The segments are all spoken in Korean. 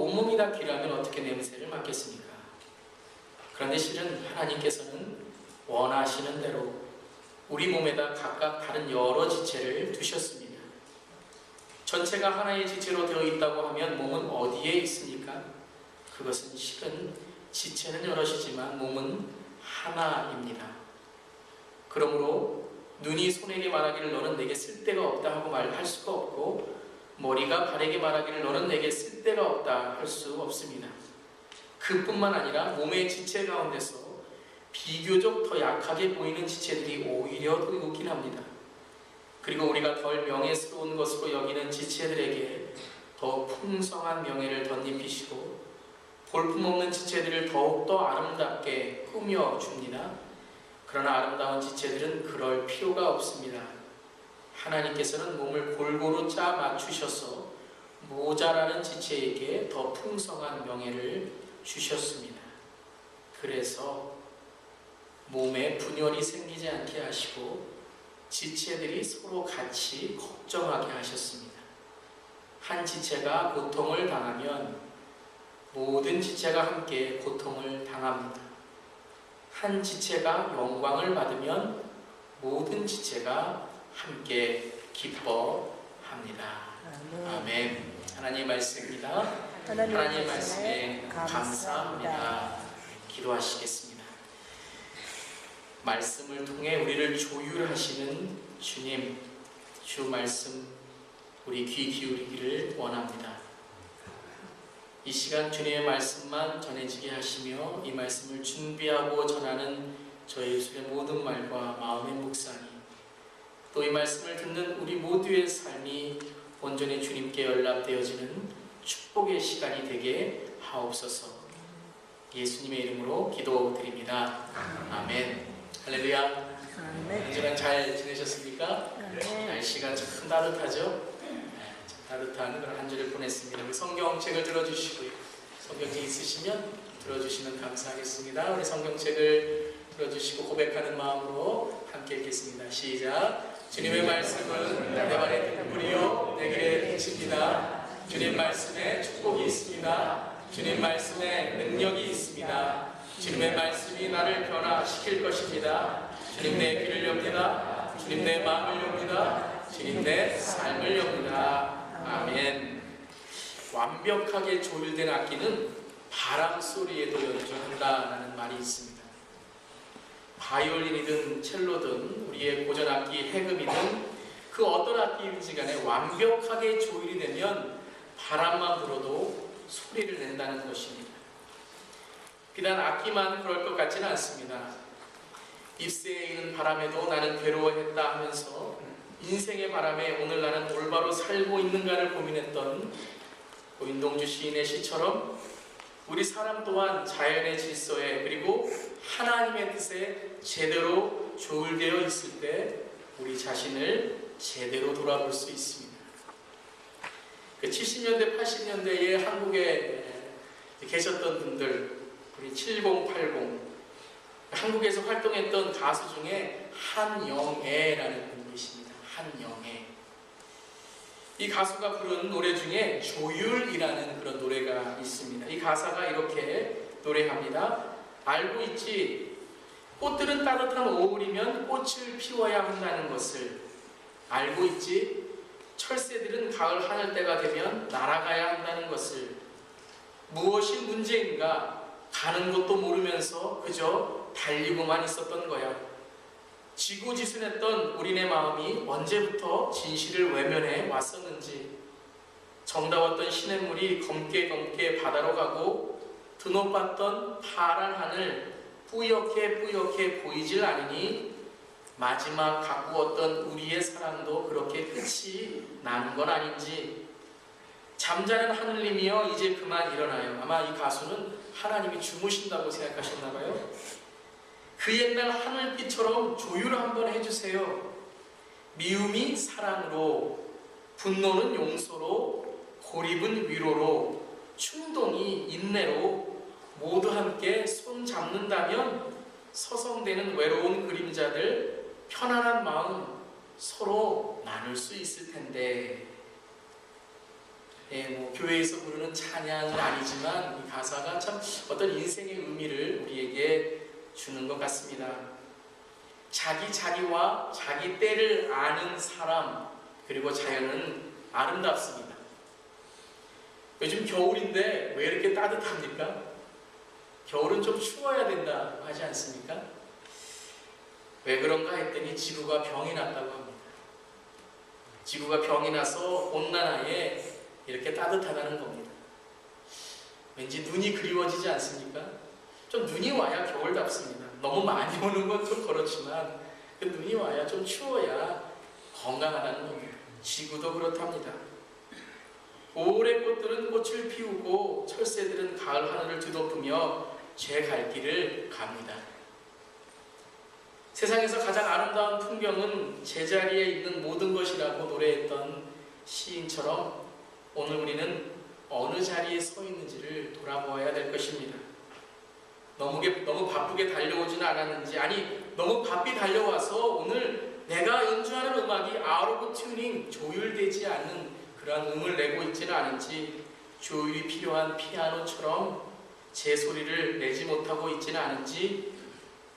온몸이 다 귀라면 어떻게 냄새를 맡겠습니까? 그런데 실은 하나님께서는 원하시는 대로 우리 몸에다 각각 다른 여러 지체를 두셨습니다. 전체가 하나의 지체로 되어 있다고 하면 몸은 어디에 있습니까? 그것은 실은 지체는 여럿이지만 몸은 하나입니다. 그러므로 눈이 손에게 말하기를 너는 내게 쓸데가 없다 하고 말할 수가 없고, 머리가 발에게 말하기를 너는 내게 쓸데가 없다 할 수 없습니다. 그뿐만 아니라 몸의 지체 가운데서 비교적 더 약하게 보이는 지체들이 오히려 더 있긴 합니다. 그리고 우리가 덜 명예스러운 것으로 여기는 지체들에게 더 풍성한 명예를 덧입히시고 볼품없는 지체들을 더욱더 아름답게 꾸며줍니다. 그러나 아름다운 지체들은 그럴 필요가 없습니다. 하나님께서는 몸을 골고루 짜 맞추셔서 모자라는 지체에게 더 풍성한 명예를 주셨습니다. 그래서 몸에 분열이 생기지 않게 하시고 지체들이 서로 같이 걱정하게 하셨습니다. 한 지체가 고통을 당하면 모든 지체가 함께 고통을 당합니다. 한 지체가 영광을 받으면 모든 지체가 함께 기뻐합니다. 아멘. 하나님의 말씀입니다. 하나님의 말씀에 감사합니다. 기도하시겠습니다. 말씀을 통해 우리를 조율하시는 주님, 주 말씀 우리 귀 기울이기를 원합니다. 이 시간 주님의 말씀만 전해지게 하시며 이 말씀을 준비하고 전하는 저희 예수의 모든 말과 마음의 묵상이, 또 이 말씀을 듣는 우리 모두의 삶이 온전히 주님께 연락되어지는 축복의 시간이 되게 하옵소서. 예수님의 이름으로 기도드립니다. 아멘. 할렐루야. 언제나 잘 지내셨습니까? 날씨가 참 따뜻하죠? 참 따뜻한 그런 한 주를 보냈습니다. 우리 성경책을 들어주시고요. 성경책 있으시면 들어주시면 감사하겠습니다. 우리 성경책을 들어주시고 고백하는 마음으로 함께 읽겠습니다. 시작. 주님의 말씀은 내 발에 등불이요 내 길에 빛입니다. 주님 말씀에 축복이 있습니다. 주님 말씀에 능력이 있습니다. 주님의 말씀이 나를 변화시킬 것입니다. 주님 내 귀를 엽니다. 주님 내 마음을 엽니다. 주님 내 삶을 엽니다. 아멘. 완벽하게 조율된 악기는 바람 소리에도 연주한다라는 말이 있습니다. 바이올린이든 첼로든 우리의 고전 악기 해금이든 그 어떤 악기인지 간에 완벽하게 조율이 되면 바람만 불어도 소리를 낸다는 것입니다. 비단 악기만 그럴 것 같지는 않습니다. 입새에 있는 바람에도 나는 괴로워했다 하면서 인생의 바람에 오늘 나는 올바로 살고 있는가를 고민했던 고인동주 시인의 시처럼 우리 사람 또한 자연의 질서에 그리고 하나님의 뜻에 제대로 조율되어 있을 때 우리 자신을 제대로 돌아볼 수 있습니다. 그 70년대, 80년대에 한국에 계셨던 분들, 우리 7080, 한국에서 활동했던 가수 중에 한영애라는 분이 계십니다. 한영애. 이 가수가 부른 노래 중에 조율이라는 그런 노래가 있습니다. 이 가사가 이렇게 노래합니다. 알고 있지, 꽃들은 따뜻한 5월이면 꽃을 피워야 한다는 것을. 알고 있지, 철새들은 가을 하늘 때가 되면 날아가야 한다는 것을. 무엇이 문제인가 가는 것도 모르면서 그저 달리고만 있었던 거야. 지고지순했던 우리네 마음이 언제부터 진실을 외면해 왔었는지, 정다웠던 시냇물이 검게 바다로 가고 드높았던 파란 하늘 뿌옇게 보이질 않으니 마지막 가꾸었던 우리의 사랑도 그렇게 끝이 나는 건 아닌지. 잠자는 하늘님이여 이제 그만 일어나요. 아마 이 가수는 하나님이 주무신다고 생각하셨나봐요. 그 옛날 하늘빛처럼 조율 한번 해주세요. 미움이 사랑으로, 분노는 용서로, 고립은 위로로, 충동이 인내로 모두 함께 손 잡는다면 서성대는 외로운 그림자들 편안한 마음 서로 나눌 수 있을 텐데. 교회에서 부르는 찬양은 아니지만 이 가사가 참 어떤 인생의 의미를 우리에게 주는 것 같습니다. 자기와 자기 때를 아는 사람, 그리고 자연은 아름답습니다. 요즘 겨울인데 왜 이렇게 따뜻합니까? 겨울은 좀 추워야 된다 하지 않습니까? 왜 그런가 했더니 지구가 병이 났다고 합니다. 지구가 병이 나서 온난화에 이렇게 따뜻하다는 겁니다. 왠지 눈이 그리워지지 않습니까? 좀 눈이 와야 겨울답습니다. 너무 많이 오는 건 좀 그렇지만 그 눈이 와야 좀 추워야 건강하다는 겁니다. 지구도 그렇답니다. 올해 꽃들은 꽃을 피우고 철새들은 가을 하늘을 뒤덮으며 제 갈 길을 갑니다. 세상에서 가장 아름다운 풍경은 제자리에 있는 모든 것이라고 노래했던 시인처럼 오늘 우리는 어느 자리에 서 있는지를 돌아보아야 될 것입니다. 너무 바쁘게 달려오지는 않았는지, 아니 너무 바삐 달려와서 오늘 내가 연주하는 음악이 아웃 오브 튜닝, 조율되지 않는 그런 음을 내고 있지는 않은지, 조율이 필요한 피아노처럼 제 소리를 내지 못하고 있지는 않은지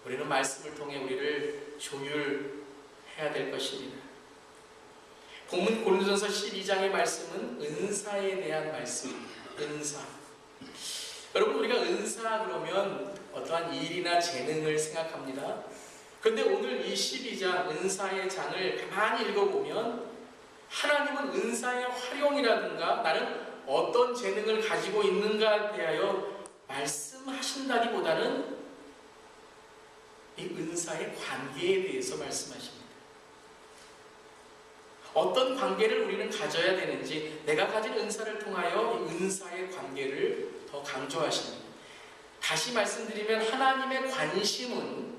우리는 말씀을 통해 우리를 조율해야 될 것입니다. 본문 고린도전서 12장의 말씀은 은사에 대한 말씀입니다. 은사. 여러분, 우리가 은사 그러면 어떠한 일이나 재능을 생각합니다. 그런데 오늘 이 12장 은사의 장을 가만히 읽어보면 하나님은 은사의 활용이라든가 나는 어떤 재능을 가지고 있는가에 대하여 말씀하신다기보다는 이 은사의 관계에 대해서 말씀하십니다. 어떤 관계를 우리는 가져야 되는지, 내가 가진 은사를 통하여 이 은사의 관계를 더 강조하십니다. 다시 말씀드리면 하나님의 관심은,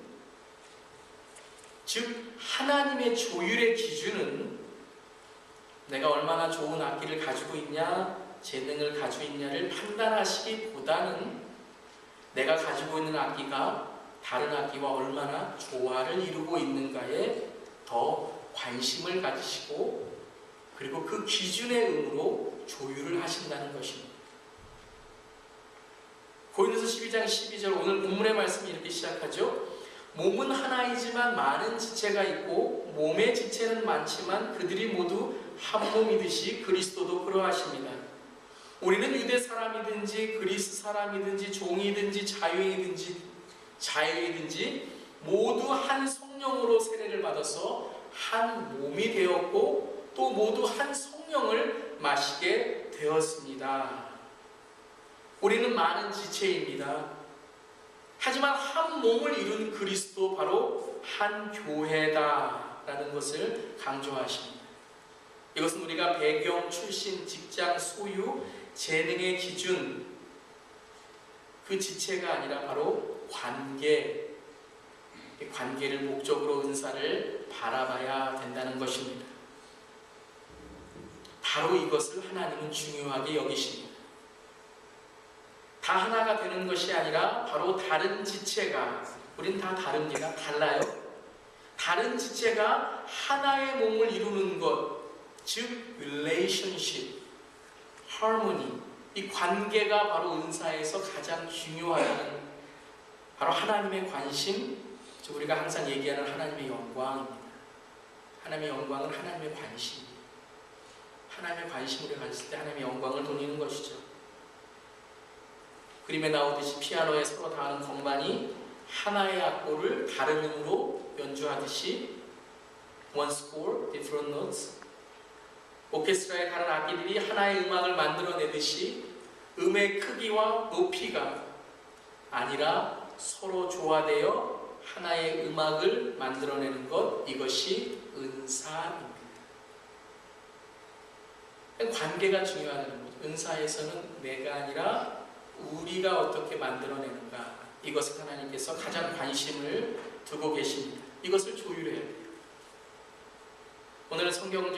즉 하나님의 조율의 기준은 내가 얼마나 좋은 악기를 가지고 있냐, 재능을 가지고 있냐를 판단하시기보다는 내가 가지고 있는 악기가 다른 악기와 얼마나 조화를 이루고 있는가에 더 관심을 가지시고, 그리고 그 기준의 의무로 조율을 하신다는 것입니다. 고린도서 12장 12절 오늘 본문의 말씀이 이렇게 시작하죠. 몸은 하나이지만 많은 지체가 있고 몸의 지체는 많지만 그들이 모두 한 몸이듯이 그리스도도 그러하십니다. 우리는 유대 사람이든지 그리스 사람이든지 종이든지 자유이든지 모두 한 성령으로 세례를 받아서 한 몸이 되었고 또 모두 한 성령을 마시게 되었습니다. 우리는 많은 지체입니다. 하지만 한 몸을 이룬 그리스도, 바로 한 교회다라는 것을 강조하십니다. 이것은 우리가 배경, 출신, 직장, 소유, 재능의 기준, 그 지체가 아니라 바로 관계, 관계를 목적으로 은사를 바라봐야 된다는 것입니다. 바로 이것을 하나님은 중요하게 여기십니다. 다 하나가 되는 것이 아니라 바로 다른 지체가, 우린 다 다릅니다. 달라요. 다른 지체가 하나의 몸을 이루는 것, 즉 relationship, harmony, 이 관계가 바로 은사에서 가장 중요하다는, 바로 하나님의 관심, 즉 우리가 항상 얘기하는 하나님의 영광입니다. 하나님의 영광은 하나님의 관심, 하나님의 관심을 가졌을 때 하나님의 영광을 돌리는 것이죠. 그림에 나오듯이 피아노에 서로 다하는 건반이 하나의 악보를 다른 음으로 연주하듯이 one score, different notes, 오케스트라의 다른 악기들이 하나의 음악을 만들어내듯이 음의 크기와 높이가 아니라 서로 조화되어 하나의 음악을 만들어내는 것, 이것이 은사입니다. 관계가 중요하다는 거죠. 은사에서는 내가 아니라 우리가 어떻게 만들어내는가, 이것을 하나님께서 가장 관심을 두고 계십니다. 이것을 조율해야 돼요. 오늘은 성경절